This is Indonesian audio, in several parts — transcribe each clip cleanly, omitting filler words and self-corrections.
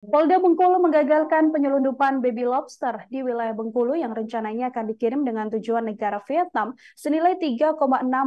Polda Bengkulu menggagalkan penyelundupan baby lobster di wilayah Bengkulu yang rencananya akan dikirim dengan tujuan negara Vietnam senilai 3,6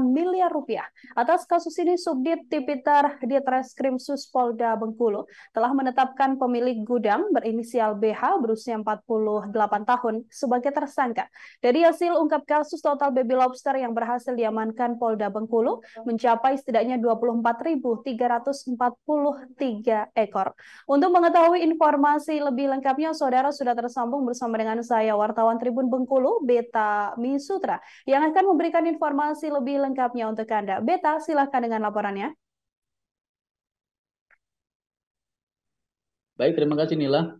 miliar rupiah. Atas kasus ini, Subdit Tipiter Ditreskrim Sus Polda Bengkulu telah menetapkan pemilik gudang berinisial BH berusia 48 tahun sebagai tersangka. Dari hasil ungkap kasus, total baby lobster yang berhasil diamankan Polda Bengkulu mencapai setidaknya 24.343 ekor. Untuk mengetahui informasi lebih lengkapnya, saudara sudah tersambung bersama dengan saya, wartawan Tribun Bengkulu, Beta Misutra, yang akan memberikan informasi lebih lengkapnya untuk Anda. Beta, silakan dengan laporannya. Baik, terima kasih Nila.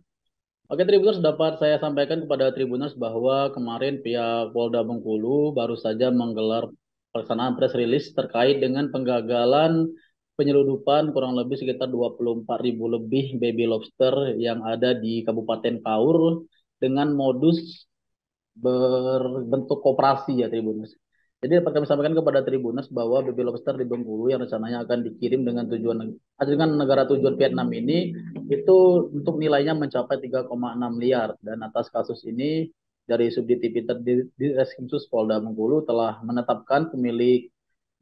Oke, Tribuners, dapat saya sampaikan kepada Tribuners bahwa kemarin pihak Polda Bengkulu baru saja menggelar pelaksanaan press release terkait dengan penggagalan penyeludupan kurang lebih sekitar 24.000 lebih baby lobster yang ada di Kabupaten Kaur dengan modus berbentuk koperasi ya Tribuners. Jadi dapat kami sampaikan kepada Tribuners bahwa baby lobster di Bengkulu yang rencananya akan dikirim dengan negara tujuan Vietnam ini itu untuk nilainya mencapai 3,6 miliar, dan atas kasus ini dari Subdit Tipiter di Reskrimsus Polda Bengkulu telah menetapkan pemilik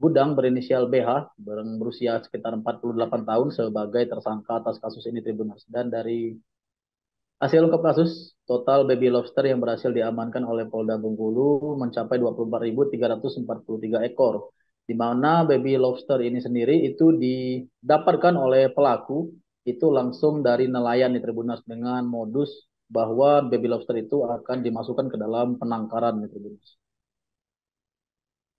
gudang berinisial BH berusia sekitar 48 tahun sebagai tersangka atas kasus ini Tribuners. Dan dari hasil ungkap kasus, total baby lobster yang berhasil diamankan oleh Polda Bengkulu mencapai 24.343 ekor. Di mana baby lobster ini sendiri itu didapatkan oleh pelaku itu langsung dari nelayan di Tribuners dengan modus bahwa baby lobster itu akan dimasukkan ke dalam penangkaran di Tribuners.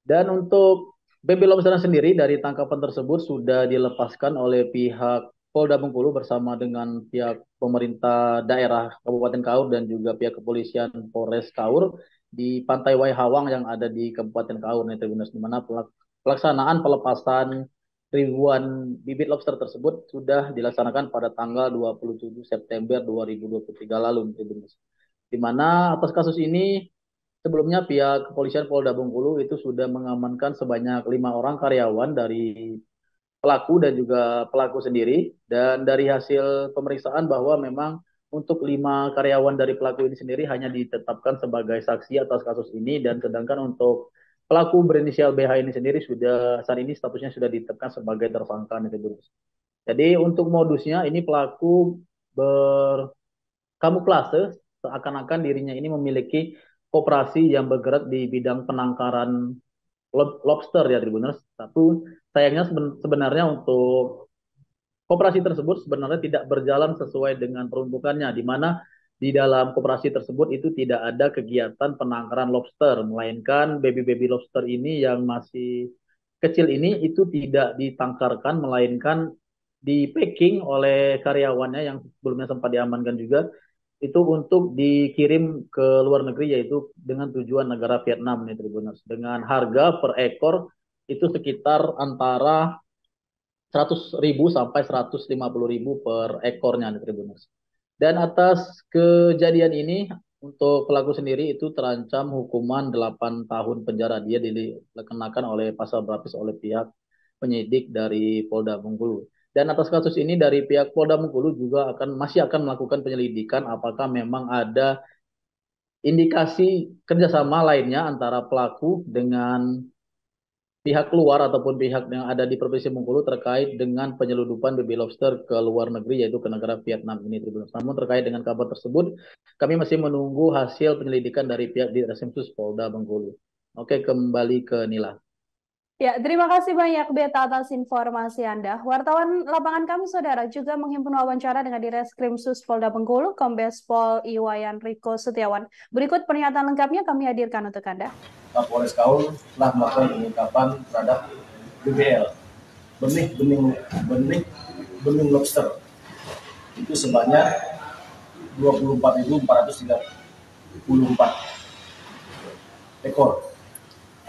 Dan untuk baby lobster sendiri dari tangkapan tersebut sudah dilepaskan oleh pihak Polda Bengkulu bersama dengan pihak pemerintah daerah Kabupaten Kaur dan juga pihak kepolisian Polres Kaur di Pantai Waihawang yang ada di Kabupaten Kaur nih Tribuners, di mana pelaksanaan pelepasan ribuan bibit lobster tersebut sudah dilaksanakan pada tanggal 27 September 2023 lalu Tribuners. Di mana atas kasus ini sebelumnya pihak kepolisian Polda Bengkulu itu sudah mengamankan sebanyak 5 orang karyawan dari pelaku dan juga pelaku sendiri. Dan dari hasil pemeriksaan bahwa memang untuk 5 karyawan dari pelaku ini sendiri hanya ditetapkan sebagai saksi atas kasus ini, dan sedangkan untuk pelaku berinisial BH ini sendiri sudah saat ini statusnya sudah ditetapkan sebagai tersangka. Jadi untuk modusnya ini pelaku berkamuflase seakan-akan dirinya ini memiliki koperasi yang bergerak di bidang penangkaran lobster ya Tribuners. Tapi sayangnya sebenarnya untuk koperasi tersebut sebenarnya tidak berjalan sesuai dengan peruntukannya, di mana di dalam koperasi tersebut itu tidak ada kegiatan penangkaran lobster, melainkan baby-baby lobster ini yang masih kecil ini itu tidak ditangkarkan, melainkan di packing oleh karyawannya yang sebelumnya sempat diamankan juga itu untuk dikirim ke luar negeri, yaitu dengan tujuan negara Vietnam nih Tribuners, dengan harga per ekor itu sekitar antara 100.000 sampai 150.000 per ekornya nih Tribuners. Dan atas kejadian ini untuk pelaku sendiri itu terancam hukuman 8 tahun penjara. Dia dikenakan oleh pasal berlapis oleh pihak penyidik dari Polda Bengkulu. Dan atas kasus ini dari pihak Polda Bengkulu juga masih akan melakukan penyelidikan apakah memang ada indikasi kerjasama lainnya antara pelaku dengan pihak luar ataupun pihak yang ada di Provinsi Bengkulu terkait dengan penyeludupan baby lobster ke luar negeri, yaitu ke negara Vietnam ini Tribuners. Namun terkait dengan kabar tersebut kami masih menunggu hasil penyelidikan dari pihak di Resemsus Polda Bengkulu. Oke, kembali ke Nila. Ya, terima kasih banyak Beta atas informasi Anda. Wartawan lapangan kami, saudara, juga menghimpun wawancara dengan Direskrim Sus Polda Bengkulu, Kombes Pol Iwayan Riko Setiawan. Berikut pernyataan lengkapnya kami hadirkan untuk Anda. Kapolres Kaur telah melakukan pengungkapan terhadap BBL, benih lobster itu sebanyak 24.434 ekor.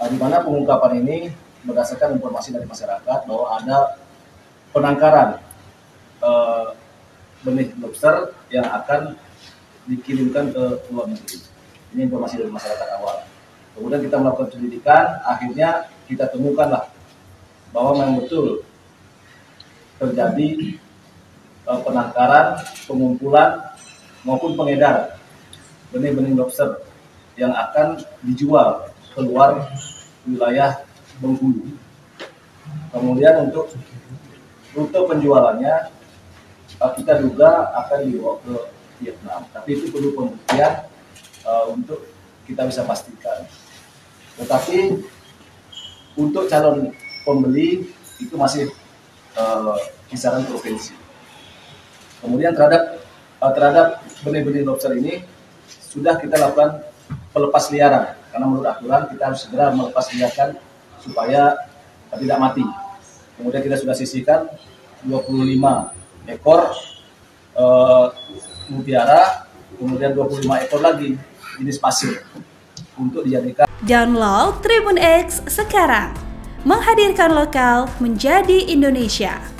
Di mana pengungkapan ini berdasarkan informasi dari masyarakat bahwa ada penangkaran benih lobster yang akan dikirimkan ke luar negeri. Ini informasi dari masyarakat awal. Kemudian kita melakukan penyelidikan, akhirnya kita temukanlah bahwa memang betul terjadi penangkaran, pengumpulan maupun pengedar benih-benih lobster yang akan dijual keluar wilayah Bengkulu. Kemudian untuk rute penjualannya kita duga akan dibawa ke Vietnam, tapi itu perlu pembuktian untuk kita bisa pastikan. Tetapi untuk calon pembeli itu masih kisaran provinsi. Kemudian terhadap benih-benih lobster ini sudah kita lakukan pelepas liaran, karena menurut aturan kita harus segera melepas liarkan supaya tidak mati. Kemudian kita sudah sisihkan 25 ekor mutiara, kemudian 25 ekor lagi jenis pasir untuk dijadikan. Download Tribun X sekarang, menghadirkan lokal menjadi Indonesia.